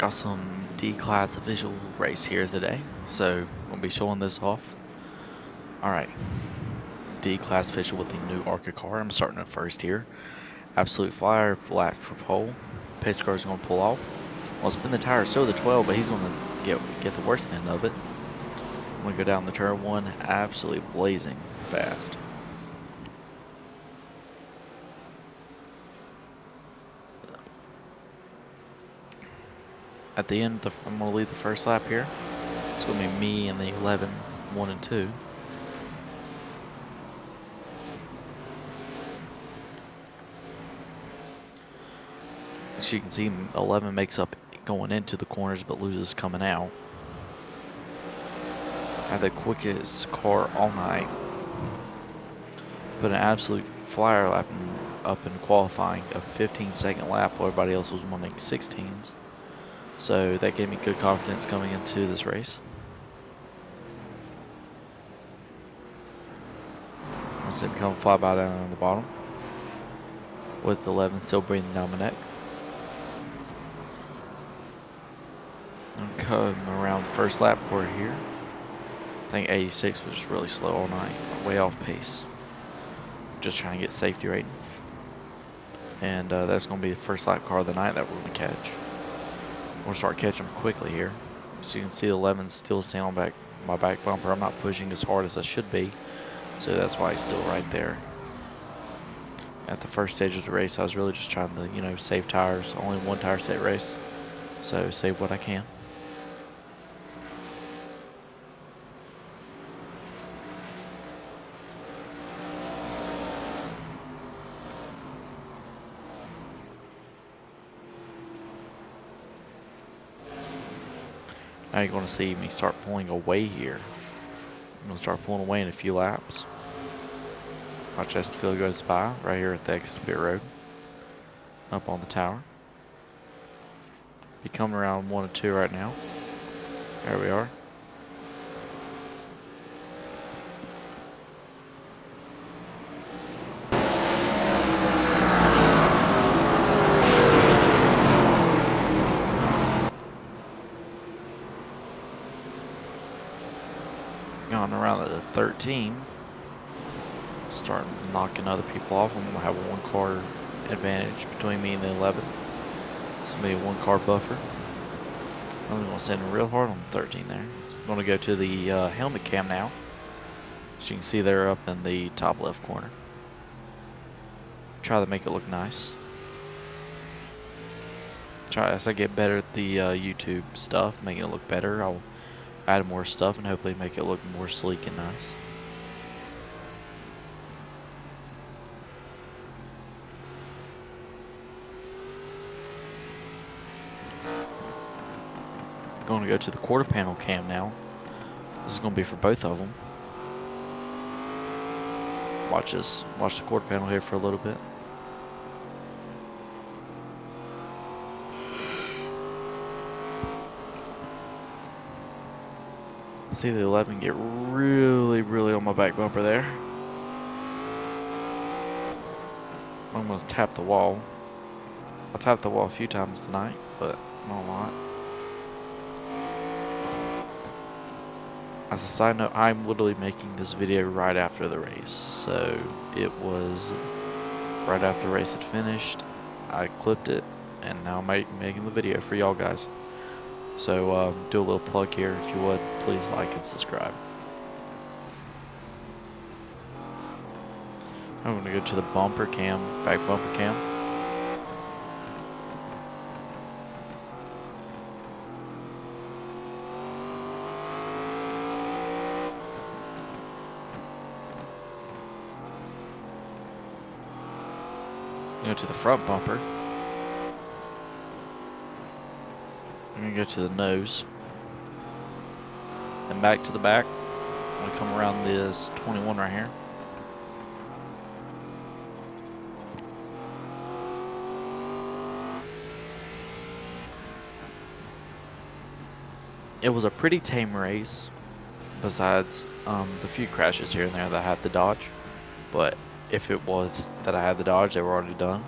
Got some D-class official race here today, so we'll be showing this off. Alright, D-class official with the new ARCA car. I'm starting at first here. Absolute flyer, flat for pole. Pace car is going to pull off. Well, spin the tire, so the 12, but he's going to get the worst end of it. I'm going to go down the turn one, absolutely blazing fast. At the end, I'm going to lead the first lap here. It's going to be me and the 11, 1 and 2. As you can see, 11 makes up going into the corners but loses coming out. I had the quickest car all night. Put an absolute flyer lap up in qualifying, a 15-second lap while everybody else was running 16s. So that gave me good confidence coming into this race. I see him come fly by down on the bottom, with 11 still breathing down my neck. I'm coming around the first lap quarter here. I think 86 was just really slow all night, way off pace. Just trying to get safety rating. And that's going to be the first lap car of the night that we're going to catch. We're going to start catching them quickly here. So you can see the 11's still staying on my back bumper. I'm not pushing as hard as I should be. So that's why he's still right there. At the first stage of the race, I was really just trying to, save tires. Only one tire set race. So save what I can. Now you're going to see me start pulling away here. I'm going to start pulling away in a few laps. Watch as the field goes by, right here at the exit of pit road. Up on the tower. Be coming around 1 and 2 right now. There we are. Going around at the 13. Start knocking other people off. I'm going to have a 1 car advantage between me and the 11. This will be a 1 car buffer. I'm going to send real hard on the 13 there. I'm going to go to the helmet cam now. As you can see, they're up in the top left corner. Try to make it look nice. Try as I get better at the YouTube stuff, making it look better. I'll add more stuff and hopefully make it look more sleek and nice. Going to go to the quarter panel cam now. This is going to be for both of them. Watch this. Watch the quarter panel here for a little bit. See the 11 get really on my back bumper there. I'm going to tap the wall. I tapped the wall a few times tonight, but not a lot. As a side note, I'm literally making this video right after the race. So it was right after the race had finished. I clipped it, and now I'm making the video for y'all guys. So do a little plug here. If you would, please like and subscribe. I'm going to go to the bumper cam, back bumper cam. Go to the front bumper. I'm going to go to the nose. And back to the back. I'm going to come around this 21 right here. It was a pretty tame race, besides the few crashes here and there that I had to dodge. But if it was that I had to dodge, they were already done.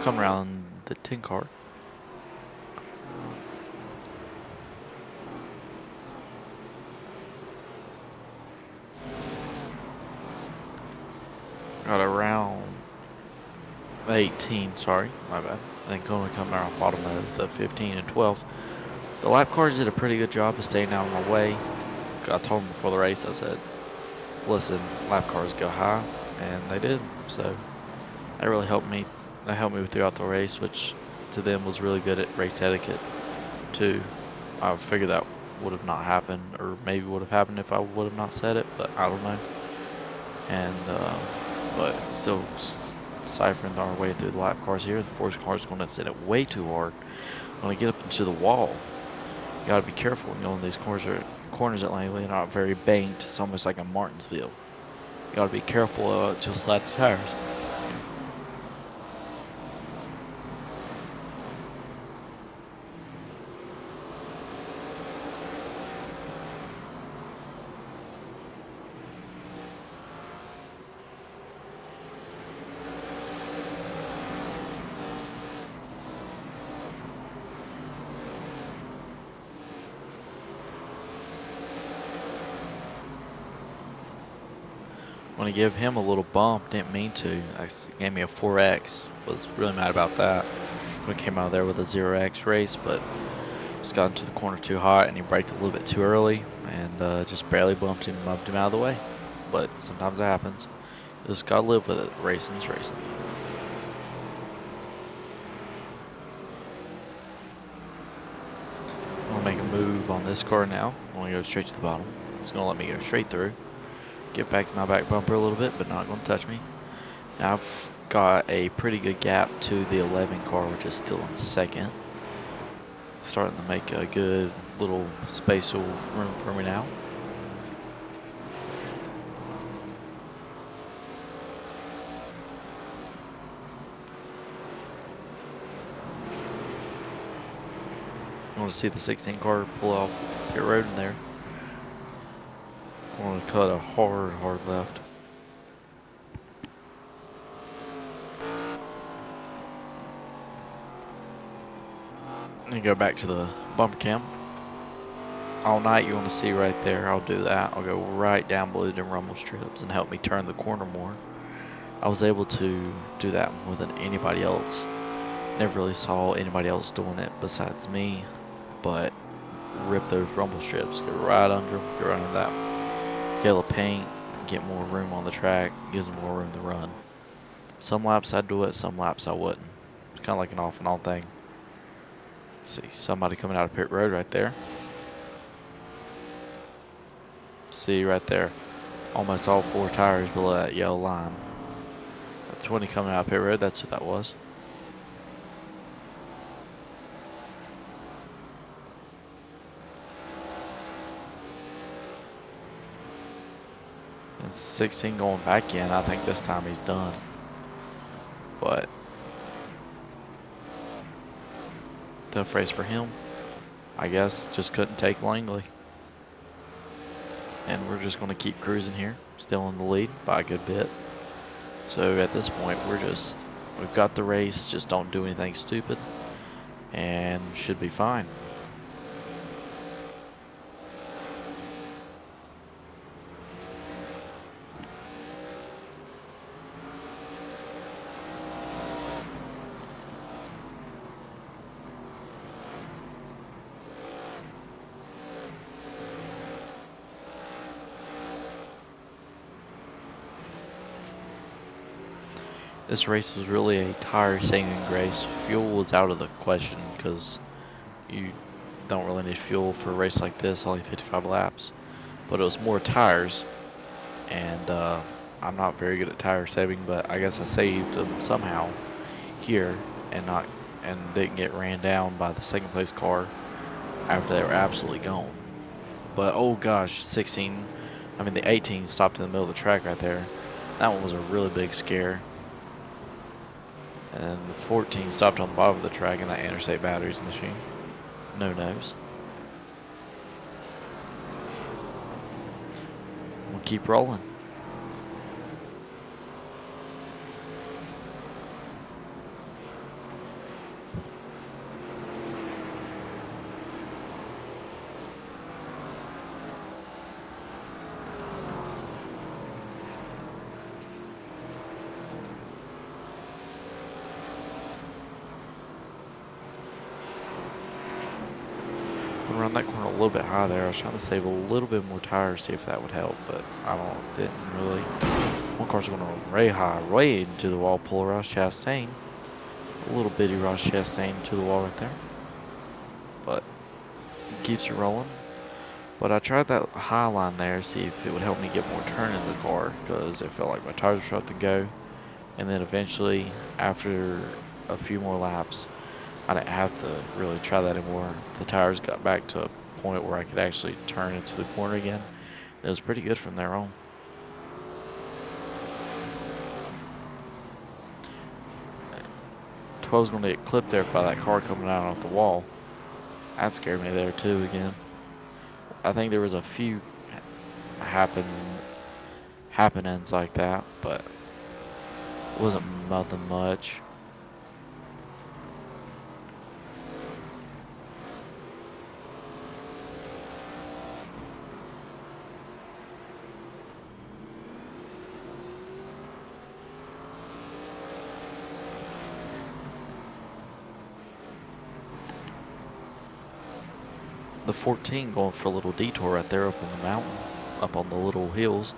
coming around the 10 car. Got around 18, sorry, my bad. I think going to come around bottom of the 15 and 12. The lap cars did a pretty good job of staying out of my way. I told them before the race, I said, listen, lap cars go high, and they did. So that really helped me. That helped me throughout the race, which to them was really good at race etiquette too. I figured that would have not happened, or maybe would have happened if I would have not said it, but I don't know. And but still ciphering our way through the lap cars here. The force car is going to set it way too hard. Going to get up into the wall. You got to be careful when you're in these corners at Langley. They're not very banked. It's almost like a Martinsville. You got to be careful to slide the tires. I'm going to give him a little bump. Didn't mean to. Gave me a 4X. Was really mad about that. We came out of there with a 0X race, but just got into the corner too hot and he braked a little bit too early and just barely bumped him out of the way. But sometimes it happens. You just got to live with it. Racing is racing. I'm going to make a move on this car now. I'm going to go straight to the bottom. It's going to let me go straight through. Get back to my back bumper a little bit, but not going to touch me. Now I've got a pretty good gap to the 11 car, which is still in second. Starting to make a good little spatial room for me now. I want to see the 16 car pull off pit road in there. I want to cut a hard left. And go back to the bumper cam. All night you want to see right there, I'll do that. I'll go right down below them rumble strips and help me turn the corner more. I was able to do that more than anybody else. Never really saw anybody else doing it besides me, but rip those rumble strips, go right under them, go right under that yellow paint, get more room on the track, gives them more room to run. Some laps I'd do it, some laps I wouldn't. It's kind of like an off and on thing. See somebody coming out of pit road right there. See right there, almost all 4 tires below that yellow line. That 20 coming out of pit road, that's who that was. And 16 going back in. I think this time he's done. But tough race for him. I guess just couldn't take Langley. And we're just going to keep cruising here. Still in the lead by a good bit. So at this point we've got the race. Just don't do anything stupid. And should be fine. This race was really a tire saving race. Fuel was out of the question because you don't really need fuel for a race like this, only 55 laps. But it was more tires, and I'm not very good at tire saving, but I guess I saved them somehow here and didn't get ran down by the second place car after they were absolutely gone. But oh gosh, the 18 stopped in the middle of the track right there. That one was a really big scare. And the 14 stopped on the bottom of the track, and that interstate batteries machine. No nos. We'll keep rolling. gonna run that corner a little bit high there. I was trying to save a little bit more tires, see if that would help, but didn't really. One car's going way high, way into the wall, pull a Ross Chastain. A little bitty Ross Chastain to the wall right there. But it keeps you rolling. But I tried that high line there, see if it would help me get more turn in the car, because it felt like my tires were starting to go. And then eventually, after a few more laps, I didn't have to really try that anymore. The tires got back to a point where I could actually turn into the corner again. It was pretty good from there on. I was going to get clipped there by that car coming out off the wall. That scared me there too again. I think there was a few happenings like that, but it wasn't nothing much. The 14 going for a little detour right there up on the mountain, up on the little hills.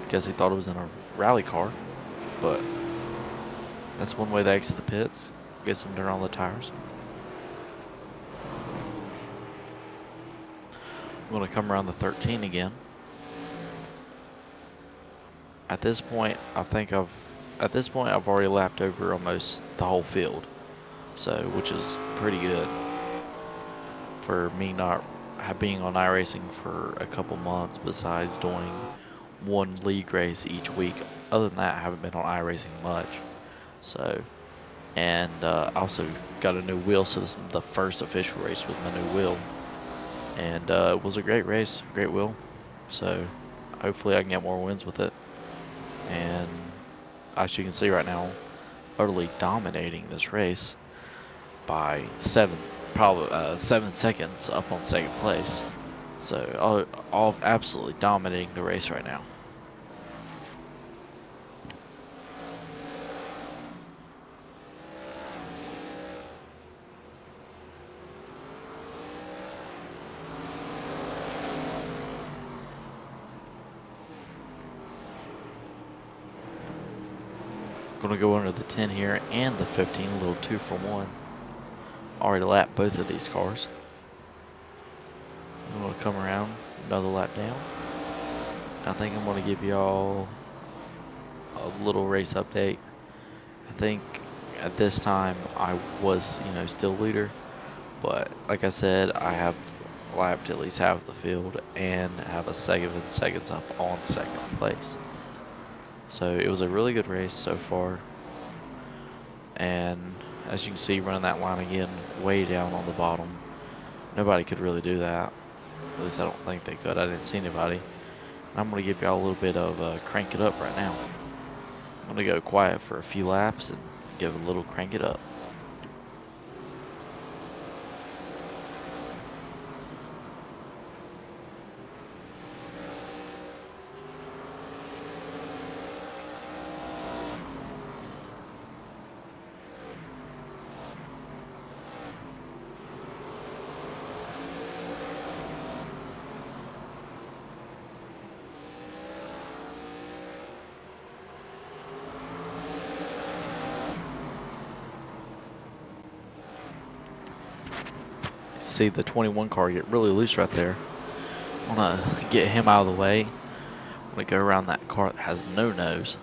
Guess he thought it was in a rally car, but that's one way to exit the pits. Get some dirt on the tires. I'm going to come around the 13 again. At this point, I've already lapped over almost the whole field, so which is pretty good for me not being on iRacing for a couple months, besides doing one league race each week. Other than that, I haven't been on iRacing much. So, and also got a new wheel, so this is the first official race with my new wheel. And it was a great race, great wheel. So hopefully I can get more wins with it. And as you can see right now, utterly dominating this race by 7 seconds up on second place. So all absolutely dominating the race right now. Gonna go under the 10 here and the 15, a little 2 for 1. Already lapped both of these cars. I'm gonna come around another lap down. I think I'm gonna give y'all a little race update. I think at this time I was, still leader, but like I said, I have lapped at least half the field and have a 7 seconds up on second place. So it was a really good race so far, and as you can see, running that line again way down on the bottom, nobody could really do that. At least I don't think they could. I didn't see anybody. And I'm going to give y'all a little bit of crank it up right now. I'm going to go quiet for a few laps and give a little crank it up. See the 21 car get really loose right there. I want to get him out of the way. I'm going to go around that car that has no nose,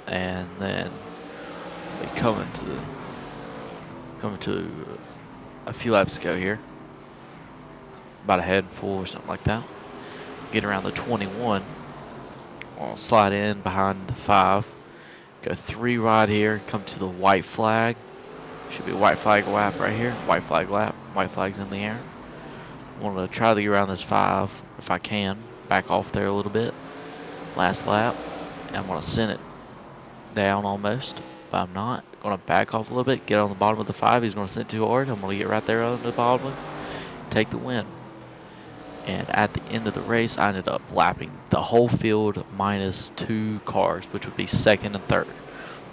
and then we coming to a few laps ago here, about a handful or something like that. Get around the 21. I'll slide in behind the 5, go 3 right here, come to the white flag. Should be a white flag lap right here. White flag lap. White flag's in the air. I want to try to get around this 5 if I can. Back off there a little bit. Last lap. And I'm going to send it down almost. But I'm not. Going to back off a little bit. Get on the bottom of the 5. He's going to send it too hard. I'm going to get right there on the bottom. Take the win. And at the end of the race, I ended up lapping the whole field minus 2 cars, which would be second and third.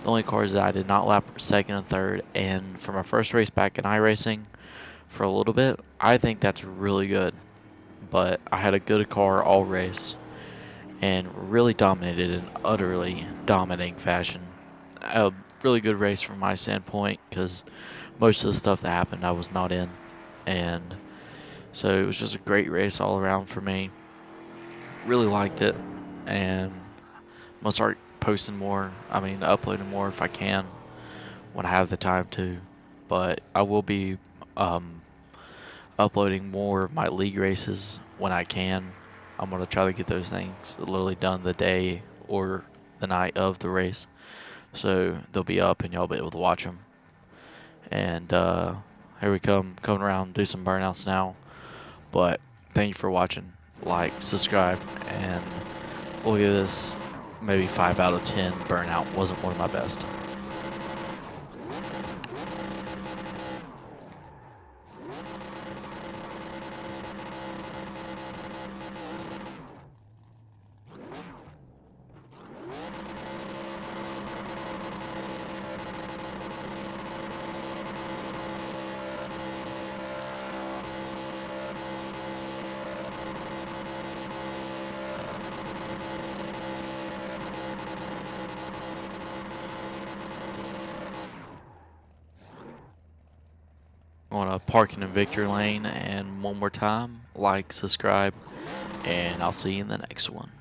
The only cars that I did not lap were second and third, and for my first race back in iRacing, for a little bit, I think that's really good. But I had a good car all race and really dominated in utterly dominating fashion. A really good race from my standpoint because most of the stuff that happened I was not in. And so it was just a great race all around for me. Really liked it. And I'm going to start posting more, uploading more if I can when I have the time to. But I will be um, uploading more of my league races when I can. I'm going to try to get those things literally done the day or the night of the race. So they'll be up and y'all be able to watch them. And here we coming around, do some burnouts now. But thank you for watching. Like, subscribe, and we'll give this maybe 5 out of 10 burnout. Wasn't one of my best. I want to park in victory lane, and one more time, like, subscribe, and I'll see you in the next one.